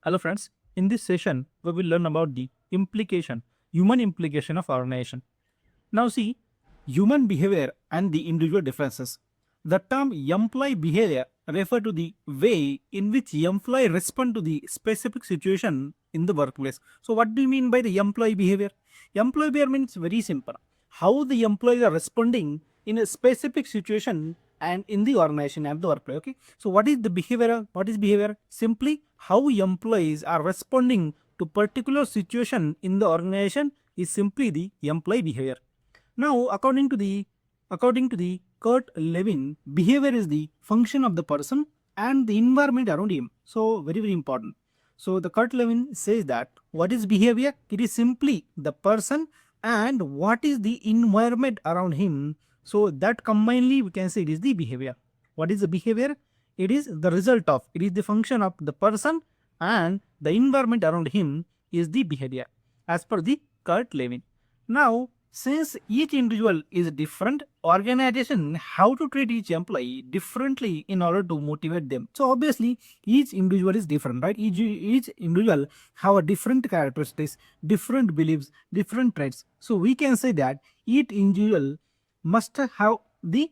Hello friends, in this session we will learn about the human implication of organization. Now see, human behavior and the individual differences. The term employee behavior refer to the way in which employee respond to the specific situation in the workplace. So what do you mean by the employee behavior? Employee behavior means very simple. How the employees are responding in a specific situation and in the organization and the workplace. Okay. So what is the behavior? What is behavior? Simply how employees are responding to particular situation in the organization is simply the employee behavior. Now, according to the Kurt Lewin, behavior is the function of the person and the environment around him. So, very important. So, the Kurt Lewin says that what is behavior? It is simply the person and what is the environment around him. So, that combinedly we can say it is the behavior. What is the behavior? It is the result of, it is the function of the person and the environment around him is the behavior as per the Kurt Lewin. Now, since each individual is different, organization how to treat each employee differently in order to motivate them. So obviously, each individual is different, right? Each individual have a different characteristics, different beliefs, different traits. So we can say that each individual must have the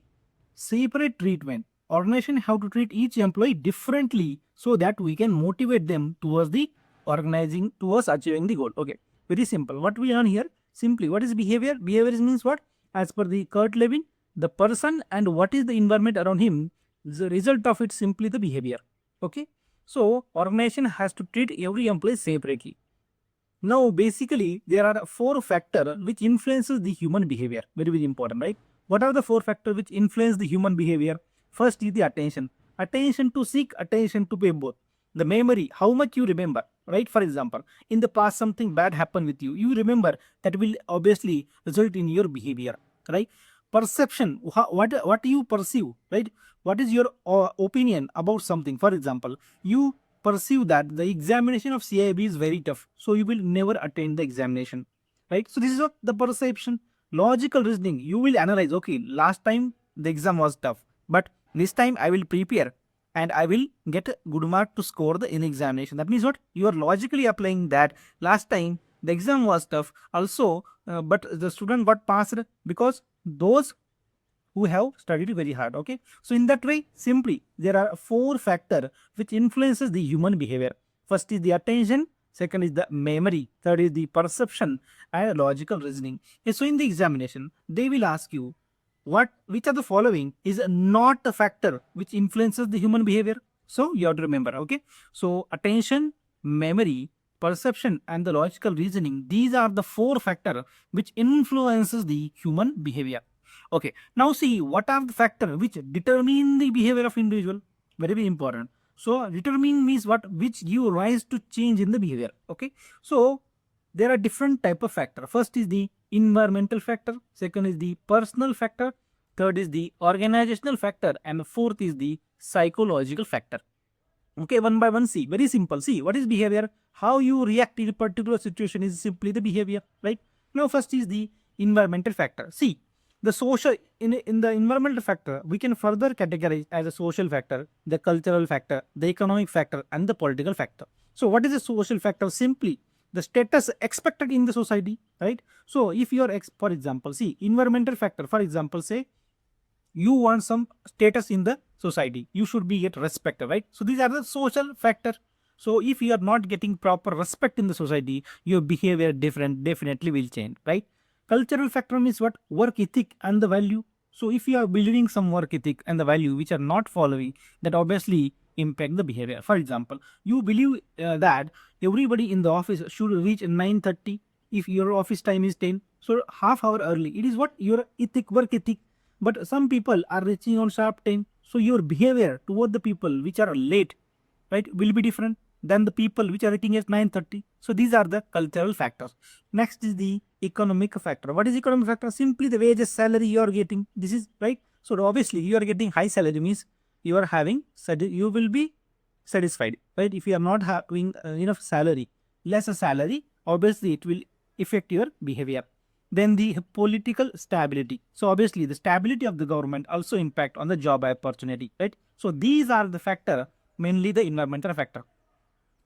separate treatment. Organization have to treat each employee differently so that we can motivate them towards the organizing towards achieving the goal. Okay, very simple. What we learn here simply, what is behavior? Behavior means what? As per the Kurt Lewin, the person and what is the environment around him. The result of it simply the behavior. Okay, so organization has to treat every employee separately. Now, basically, there are four factors which influences the human behavior. Very important, right? What are the four factors which influence the human behavior? First is the attention. Attention to seek, attention to pay both. The memory, how much you remember, right? For example, in the past something bad happened with you. You remember that will obviously result in your behavior, right? Perception, what you perceive, right? What is your opinion about something? For example, you perceive that the examination of CIB is very tough, so you will never attend the examination, right? So this is what the perception. Logical reasoning, you will analyze, okay, last time the exam was tough, but this time I will prepare and I will get a good mark to score the in examination. That means what? You are logically applying that last time the exam was tough also, but the student got passed because those who have studied very hard. Okay, so in that way, simply there are four factors which influences the human behavior. First is the attention, second is the memory, third is the perception and logical reasoning. Okay, so in the examination they will ask you which of the following is not a factor which influences the human behavior. So you have to remember. Okay, so attention, memory, perception and the logical reasoning, these are the four factors which influences the human behavior. Okay, now see what are the factors which determine the behavior of individual. Very important. So determine means what? Which give rise to change in the behavior. Okay, so there are different type of factor. First is the environmental factor, second is the personal factor, third is the organizational factor, and the fourth is the psychological factor. Okay, one by one, see, very simple. See, what is behavior? How you react in a particular situation is simply the behavior, right? Now, first is the environmental factor. See, the social in the environmental factor, we can further categorize as a social factor, the cultural factor, the economic factor, and the political factor. So, what is the social factor? Simply the status expected in the society, right? So, if you are, for example, see, environmental factor, for example, say you want some status in the society, you should be get respect, right? So these are the social factor. So if you are not getting proper respect in the society, your behavior definitely will change, right? Cultural factor means what? Work ethic and the value. So if you are building some work ethic and the value which are not following, that obviously impact the behavior. For example, you believe that everybody in the office should reach 9:30. If your office time is 10, so half hour early, it is what? Your ethic, work ethic. But some people are reaching on sharp time, so your behavior toward the people which are late, right, will be different than the people which are reaching at 9:30. So these are the cultural factors. Next is the economic factor. What is economic factor? Simply the wages, salary you are getting. This is right. So obviously you are getting high salary means you are having, you will be satisfied, right? If you are not having enough salary, lesser salary, obviously it will affect your behavior. Then the political stability. So obviously the stability of the government also impact on the job opportunity, right? So these are the factor, mainly the environmental factor.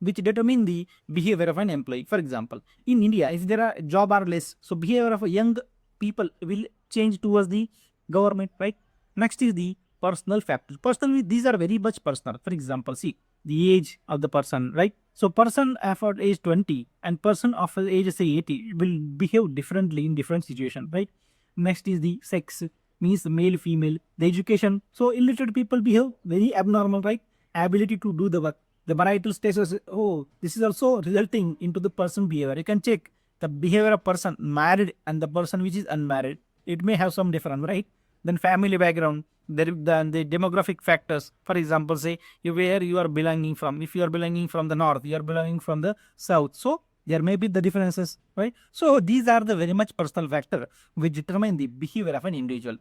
which determine the behavior of an employee. For example, in India, if there are job are less, so behavior of a young people will change towards the government, right? Next is the personal factors. Personally, these are very much personal. For example, see the age of the person, right? So person of age 20 and person of age say 80 will behave differently in different situations, right? Next is the sex, means male, female, the education. So illiterate people behave very abnormal, right? Ability to do the work. The varietal status, oh, this is also resulting into the person behavior. You can check the behavior of person married and the person which is unmarried. It may have some difference, right? Then family background, the demographic factors. For example, say where you are belonging from. If you are belonging from the north, you are belonging from the south. So there may be the differences, right? So these are the very much personal factor which determine the behavior of an individual.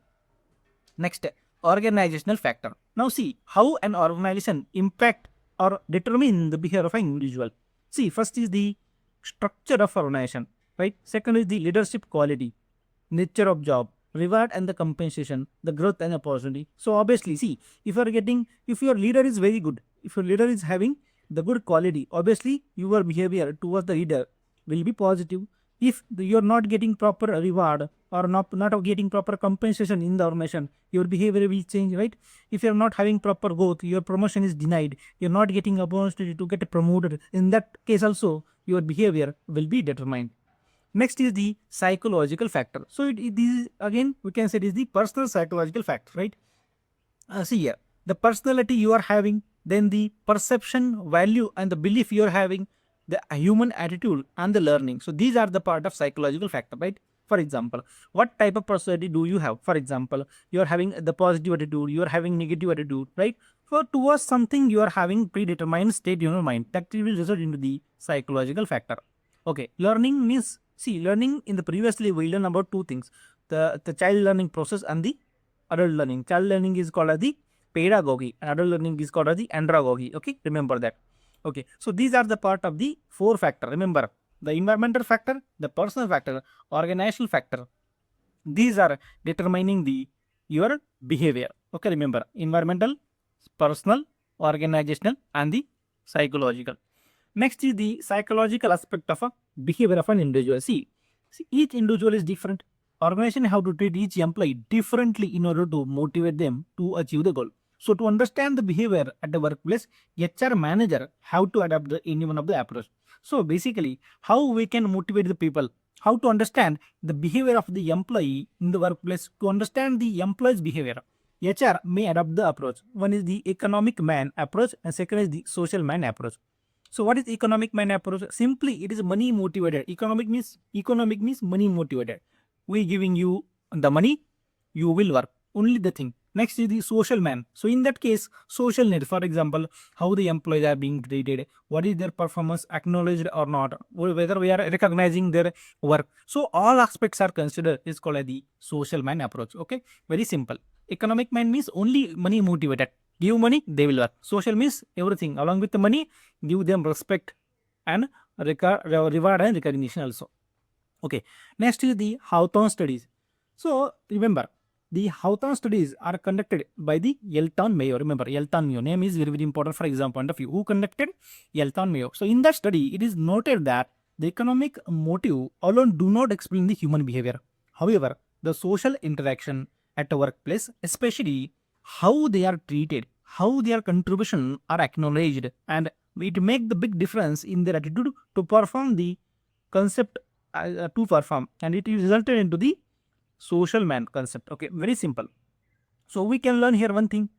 Next, organizational factor. Now see how an organization impact or determine the behavior of an individual. See, first is the structure of organization, right? Second is the leadership quality, nature of job, reward and the compensation, the growth and opportunity. So obviously, see, if your leader is very good, if your leader is having the good quality, obviously your behavior towards the leader will be positive. If you're not getting proper reward or not getting proper compensation in the organization, your behavior will change, right? If you're not having proper growth, your promotion is denied, you're not getting opportunity to get promoted, in that case also your behavior will be determined. Next is the psychological factor. So this is, again we can say it is the personal psychological factor, right? See here, the personality you are having, then the perception, value and the belief you are having, the human attitude and the learning. So these are the part of psychological factor, right? For example, what type of personality do you have? For example, you are having the positive attitude, you are having negative attitude, right? For towards something you are having predetermined state in your mind, that will result into the psychological factor. Okay, learning means, see, learning in the previously we learned about two things, the child learning process and the adult learning. Child learning is called as the pedagogy and adult learning is called as the andragogy. Okay, remember that. Okay, so these are the part of the four factor. Remember, the environmental factor, the personal factor, organizational factor. These are determining the your behavior. Okay, remember, environmental, personal, organizational and the psychological. Next is the psychological aspect of a behavior of an individual. See, each individual is different. Organization have to treat each employee differently in order to motivate them to achieve the goal. So to understand the behavior at the workplace, HR manager have to adapt any one of the approach. So basically, how we can motivate the people, how to understand the behavior of the employee in the workplace, to understand the employee's behavior. HR may adopt the approach. One is the economic man approach and second is the social man approach. So what is economic man approach? Simply it is money motivated. Economic means money motivated. We giving you the money, you will work. Only the thing. Next is the social man. So in that case, social need, for example, how the employees are being treated, what is their performance acknowledged or not, whether we are recognizing their work. So all aspects are considered is called as the social man approach. Okay, very simple. Economic man means only money motivated. Give money, they will work. Social means everything. Along with the money, give them respect and reward and recognition also. Okay, next is the Hawthorne studies. So remember, the Hawthorne studies are conducted by the Elton Mayo. Remember, Elton Mayo name is very, very important for exam point of view. Who conducted? Elton Mayo. So in that study, it is noted that the economic motive alone do not explain the human behavior. However, the social interaction at the workplace, especially how they are treated, how their contribution are acknowledged, and it make the big difference in their attitude to perform the concept to perform, and it resulted into the social man concept. Okay, very simple. So we can learn here one thing,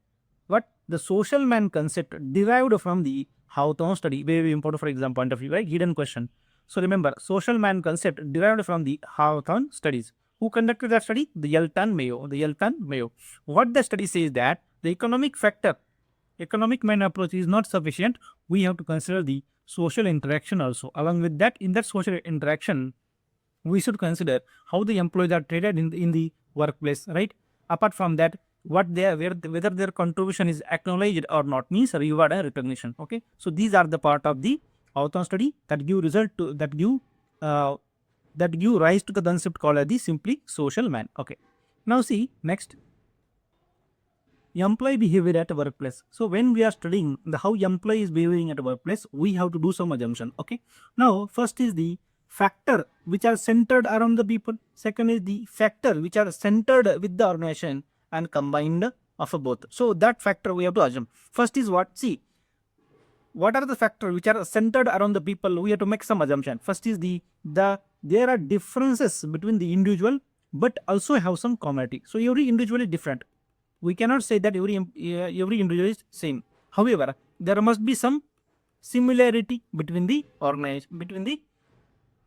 what the social man concept derived from the Hawthorne study. Very, very important for exam point of view, right? Hidden question. So remember, social man concept derived from the Hawthorne studies. Who conducted that study? The Elton Mayo. The Elton Mayo. What the study says that the economic factor, economic man approach is not sufficient. We have to consider the social interaction also. Along with that, in that social interaction, we should consider how the employees are treated in the workplace, right? Apart from that, whether their contribution is acknowledged or not, means reward and recognition. Okay, so these are the part of the Hawthorne study that give result to that give rise to the concept called as the simply social man. Okay, now see next. employee behavior at workplace. So when we are studying the how employee is behaving at workplace, we have to do some assumption. Okay. Now first is the factor which are centered around the people. Second is the factor which are centered with the organization and combined of both. So that factor we have to assume. First is what? See, what are the factors which are centered around the people? We have to make some assumption. First is the there are differences between the individual, but also have some commonality. So every individual is different. We cannot say that every individual is same. However, there must be some similarity between the organized between the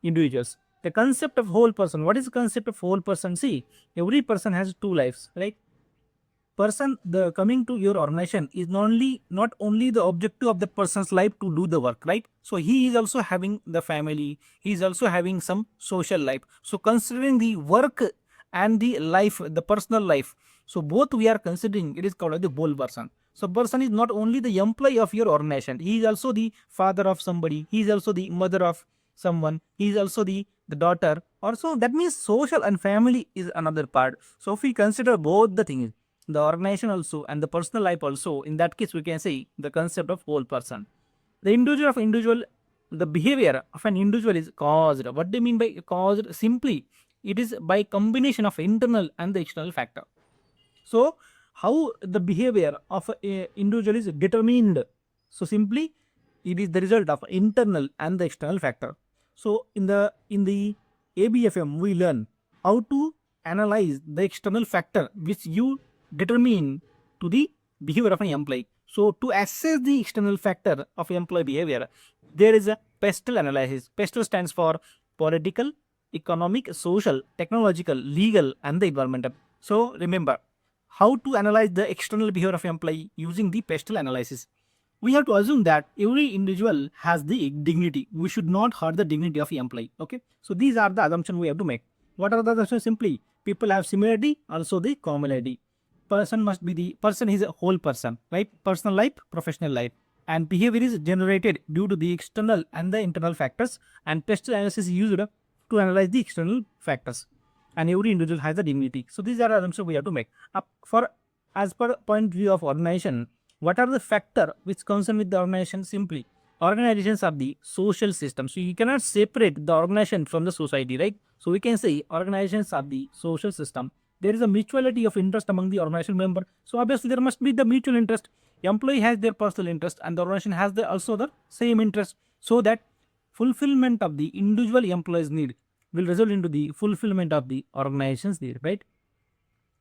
individuals. The concept of whole person. What is the concept of whole person? See, every person has two lives, right? Person the coming to your organization is not only the objective of the person's life to do the work, right? So he is also having the family, he is also having some social life. So considering the work and the life, the personal life, so both we are considering, it is called as the whole person. So person is not only the employee of your organization, he is also the father of somebody, he is also the mother of someone, he is also the daughter. Also that means social and family is another part. So if we consider both the things, the organization also and the personal life also, in that case we can say the concept of whole person. The individual, the behavior of an individual is caused. What do you mean by caused? Simply, it is by combination of internal and the external factor. So how the behavior of a individual is determined? So simply, it is the result of internal and the external factor. So in the ABFM we learn how to analyze the external factor which you determine to the behavior of an employee. So to assess the external factor of employee behavior, there is a PESTEL analysis. PESTEL stands for political, economic, social, technological, legal, and the environmental. So remember how to analyze the external behavior of employee using the PESTEL analysis. We have to assume that every individual has the dignity. We should not hurt the dignity of the employee. Okay. So these are the assumptions we have to make. What are the assumptions? Simply, people have similarity, also the commonality. Person is a whole person, right? Personal life, professional life, and behavior is generated due to the external and the internal factors, and PESTEL analysis is used to analyze the external factors, and every individual has the dignity. So these are assumptions we have to make. For as per point view of organization, what are the factor which concern with the organization? Simply, organizations are the social system. So you cannot separate the organization from the society, right? So we can say organizations are the social system. There is a mutuality of interest among the organization member. So obviously there must be the mutual interest. Employee has their personal interest and the organization has also the same interest. So that fulfillment of the individual employee's need will result into the fulfillment of the organization's need, right?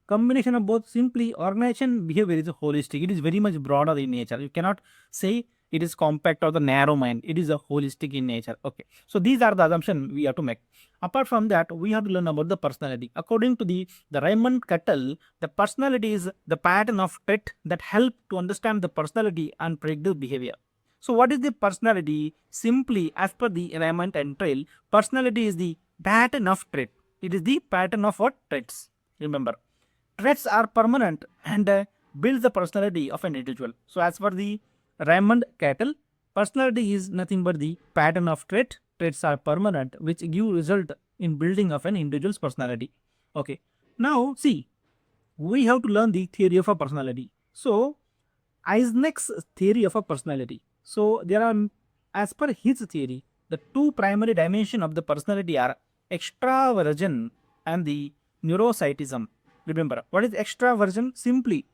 Combination of both. Simply, organization behavior is a holistic. It is very much broader in nature. You cannot say it is compact or the narrow mind. It is a holistic in nature. Okay. So these are the assumptions we have to make. Apart from that, we have to learn about the personality. According to the Raymond Kettle, the personality is the pattern of trait that help to understand the personality and predict the behavior. So what is the personality? Simply, as per the Raymond and Trail, personality is the pattern of trait. It is the pattern of what? Traits. Remember. Traits are permanent and build the personality of an individual. So as per the Raymond Cattell, personality is nothing but the pattern of trait. Traits are permanent, which give result in building of an individual's personality. Okay. Now see, we have to learn the theory of a personality. So Eisenach's theory of a personality. So there are, as per his theory, the two primary dimensions of the personality are extraversion and the neuroticism. Remember, what is extraversion? Simply,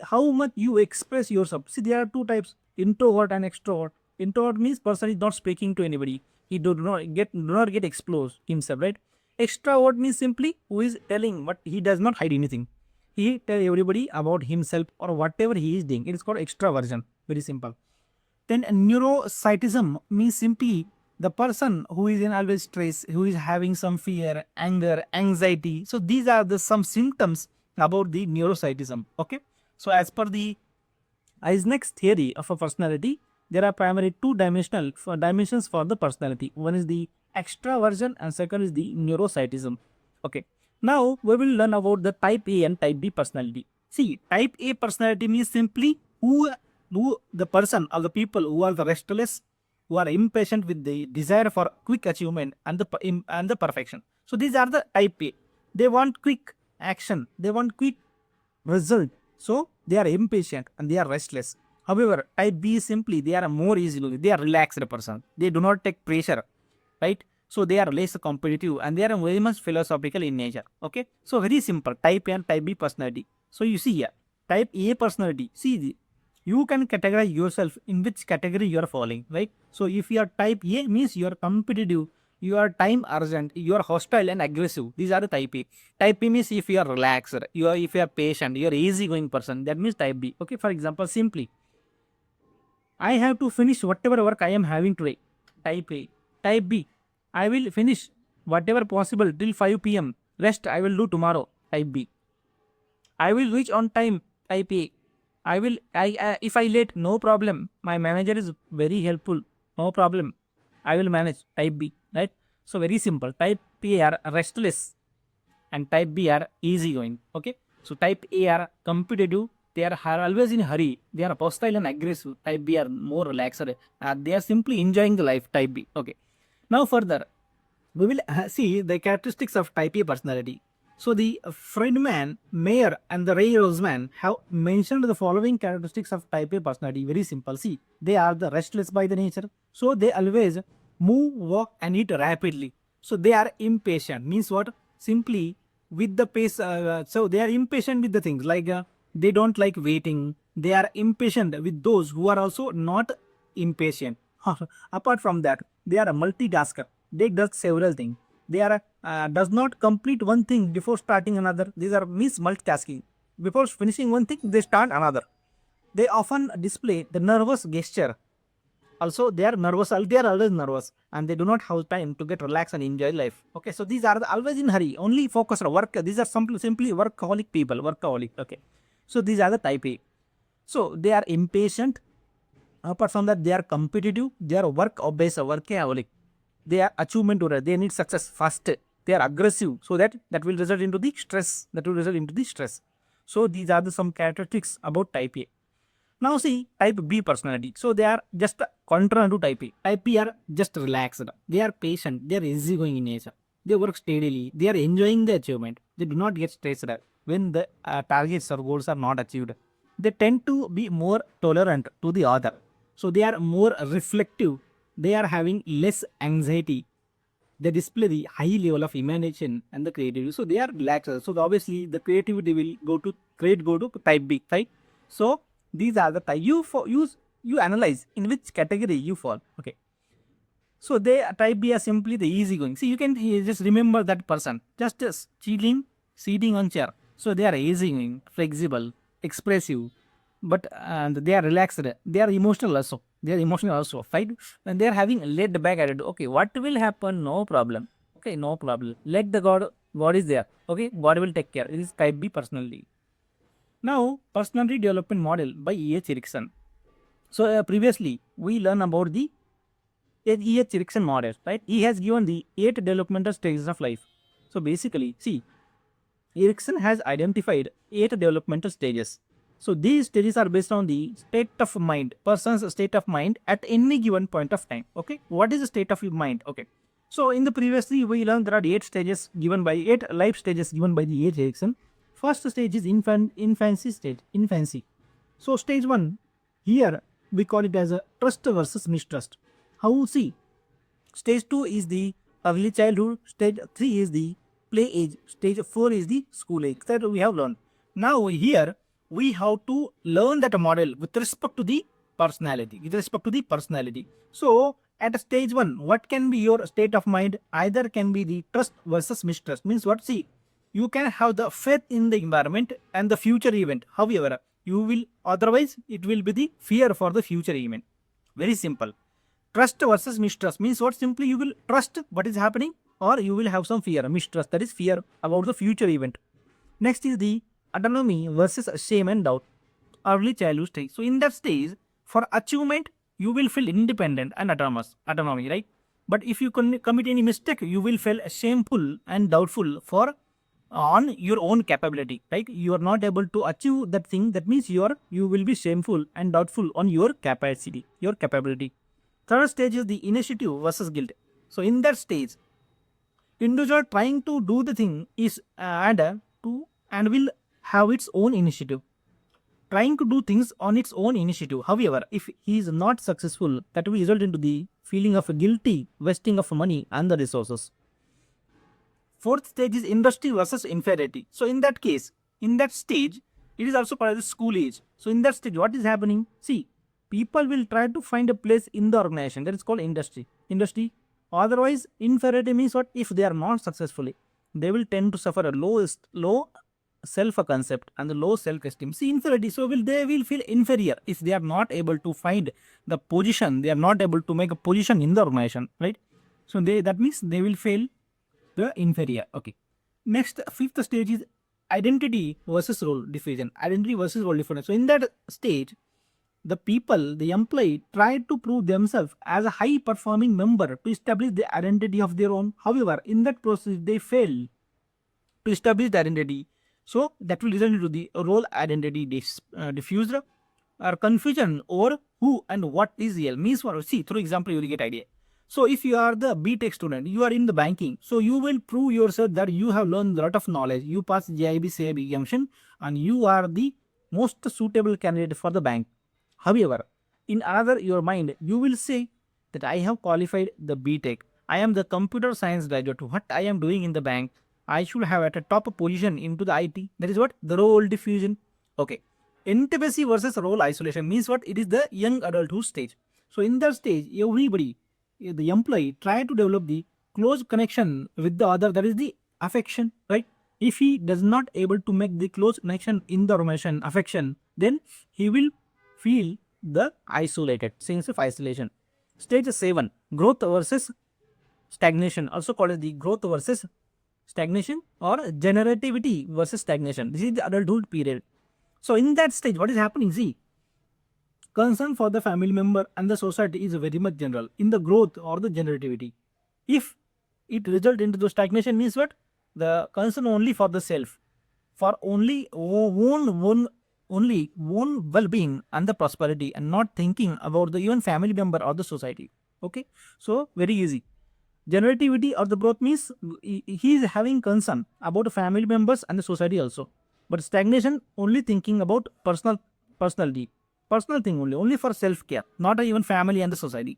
how much you express yourself. See, there are two types: introvert and extrovert. Introvert means person is not speaking to anybody. He do not get exposed himself, right? Extrovert means simply who is telling, but he does not hide anything. He tell everybody about himself or whatever he is doing. It is called extraversion. Very simple. Then neuroticism means simply the person who is in always stress, who is having some fear, anger, anxiety. So these are the some symptoms about the neuroticism. Okay. So as per the Eisenach's theory of a personality, there are primarily two dimensions for the personality. One is the extraversion and second is the neuroticism. Okay. Now we will learn about the type A and type B personality. See, type A personality means simply who the person or the people who are the restless, who are impatient with the desire for quick achievement and the perfection. So these are the type A. They want quick action. They want quick result. So they are impatient and they are restless. However, type B is simply they are more easily, they are relaxed person. They do not take pressure, right? So they are less competitive and they are very much philosophical in nature. Okay, so very simple. Type A and type B personality. So you see here, type A personality. See, you can categorize yourself in which category you are falling, right? So if you are type A means you are competitive, you are time urgent, you are hostile and aggressive. These are the type A. Type B means if you are relaxed, if you are patient, you are easygoing person. That means type B. Okay, for example, simply I have to finish whatever work I am having today. Type A. Type B. I will finish whatever possible till 5 p.m. Rest I will do tomorrow. Type B. I will reach on time. Type A. I will. If I late, no problem. My manager is very helpful. No problem. I will manage. Type B. Right. So very simple. Type A are restless and type B are easygoing. Okay. So type A are competitive. They are always in hurry. They are hostile and aggressive. Type B are more relaxed. They are simply enjoying the life. Type B. Okay. Now further, we will see the characteristics of type A personality. So the Friedman, Mayer and the Ray Roseman have mentioned the following characteristics of type A personality. Very simple. See, they are the restless by the nature. So they always move, walk and eat rapidly. So they are impatient. Means what? Simply with the pace. So they are impatient with the things like they don't like waiting. They are impatient with those who are also not impatient. Apart from that, they are a multitasker. They does several things. They are does not complete one thing before starting another. These are means multitasking. Before finishing one thing, they start another. They often display the nervous gesture. Also, they are nervous. They are always nervous, and they do not have time to get relaxed and enjoy life. Okay, so these are always in hurry. Only focus on work. These are simply workaholic people. Workaholic. Okay, so these are the type A. So they are impatient. Apart from that, they are competitive. They are work-based, workaholic. They are achievement oriented. They need success fast. They are aggressive, so that will result into the stress. That will result into the stress. So these are the some characteristics about type A. Now see type B personality. So they are just contrary to type A. Type B are just relaxed. They are patient. They are easygoing in nature. They work steadily. They are enjoying the achievement. They do not get stressed when the targets or goals are not achieved. They tend to be more tolerant to the other. So they are more reflective. They are having less anxiety. They display the high level of imagination and the creativity. So they are relaxed. So obviously the creativity will go to type B, right? So these are the type you analyze in which category you fall. Okay. So they type B are simply the easygoing. See, you can just remember that person. Just chilling, sitting on chair. So they are easygoing, flexible, expressive, but and they are relaxed. They are emotional also. They are emotional also, right? And they are having laid back attitude. Okay, what will happen? No problem. Okay, no problem. Let the God is there. Okay, God will take care. It is type B personality. Now, personality development model by E.H. Erickson. So previously we learned about the E.H. Erickson model, right? He has given the 8 developmental stages of life. So basically, see, Erickson has identified 8 developmental stages. So these stages are based on the state of mind, person's state of mind at any given point of time. Okay, what is the state of your mind? Okay, so in the previously we learned there are 8 stages given by 8 life stages given by the H. Erickson. First stage is infancy stage, infancy. So stage 1 here we call it as a trust versus mistrust. How see? Stage 2 is the early childhood. Stage 3 is the play age. Stage 4 is the school age. That we have learned. Now here we have to learn that model with respect to the personality. With respect to the personality. So at stage 1, what can be your state of mind? Either can be the trust versus mistrust. Means what? See, you can have the faith in the environment and the future event. However, you will otherwise it will be the fear for the future event. Very simple. Trust versus mistrust means what? Simply you will trust what is happening or you will have some fear. Mistrust, that is fear about the future event. Next is the autonomy versus shame and doubt. Early childhood stage. So in that stage, for achievement, you will feel independent and autonomy, right? But if you commit any mistake, you will feel shameful and doubtful for on your own capability, right? You are not able to achieve that thing. That means you will be shameful and doubtful on your capacity, your capability. Third stage is the initiative versus guilt. So in that stage, individual trying to do the thing is and will have its own initiative. trying to do things on its own initiative. However, if he is not successful, that will result into the feeling of guilty, wasting of money and the resources. Fourth stage is industry versus inferiority. So in that case, in that stage, it is also called as the school age. So in that stage, what is happening? See, people will try to find a place in the organization. That is called industry. Industry. Otherwise, inferiority means what? If they are not successfully, they will tend to suffer a low self-concept and the low self-esteem. See, inferiority. So they will feel inferior if they are not able to find the position. They are not able to make a position in the organization, right? So that means they will feel the inferior. Okay. Next, fifth stage is identity versus role diffusion. Identity versus role diffusion. So in that stage, the people, the employee, try to prove themselves as a high performing member to establish the identity of their own. However, in that process, they fail to establish the identity. So that will result into the role identity diffuser or confusion over who and what is real. Means for, see, through example, you will get idea. So if you are the BTech student, you are in the banking, so you will prove yourself that you have learned a lot of knowledge. You pass JIB, CIB examination, and you are the most suitable candidate for the bank. However, in another your mind, you will say that I have qualified the BTech. I am the computer science graduate. What I am doing in the bank, I should have at a top position into the IT. That is what? The role diffusion. Okay. Intimacy versus role isolation means what? It is the young adulthood stage. So in that stage, everybody, the employee, try to develop the close connection with the other. That is the affection, right? If he does not able to make the close connection in the organization, affection, then he will feel the isolated, sense of isolation. Stage 7, growth versus stagnation, also called as the growth versus stagnation or generativity versus stagnation. This is the adulthood period. So in that stage, what is happening? See, concern for the family member and the society is very much general in the growth or the generativity. If it result into the stagnation means what? The concern only for the self, for only own well-being and the prosperity, and not thinking about the even family member or the society. Okay, so very easy. Generativity or the growth means he is having concern about family members and the society also, but stagnation only thinking about personal thing only for self-care, not even family and the society.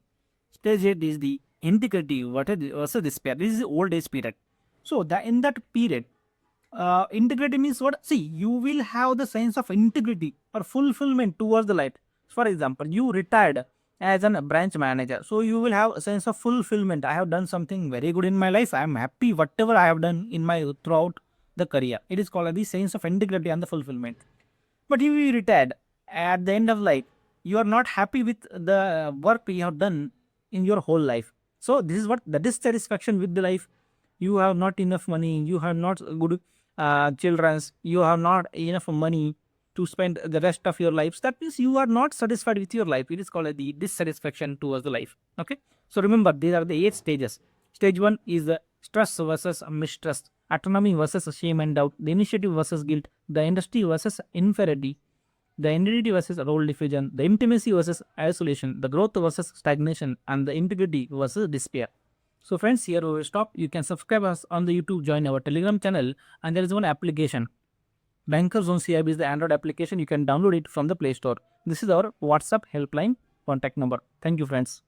Stage 8 is the integrity versus despair. This is the old age period. So in that period, integrity means what? See, you will have the sense of integrity or fulfillment towards the life. For example, you retired as a branch manager, so you will have a sense of fulfillment. I have done something very good in my life. I am happy whatever I have done in my throughout the career. It is called the sense of integrity and the fulfillment. But if you retired at the end of life, you are not happy with the work you have done in your whole life. So this is what the dissatisfaction with the life. You have not enough money, you have not good children, you have not enough money to spend the rest of your life. That means you are not satisfied with your life. It is called the dissatisfaction towards the life. Okay. So remember, these are the 8 stages. Stage 1 is the stress versus mistrust, autonomy versus shame and doubt, the initiative versus guilt, the industry versus inferiority, the identity versus role diffusion, the intimacy versus isolation, the growth versus stagnation, and the integrity versus despair. So friends, here we will stop. You can subscribe us on the YouTube, join our Telegram channel, and there is one application. Banker Zone CIB is the Android application. You can download it from the Play Store. This is our WhatsApp helpline contact number. Thank you, friends.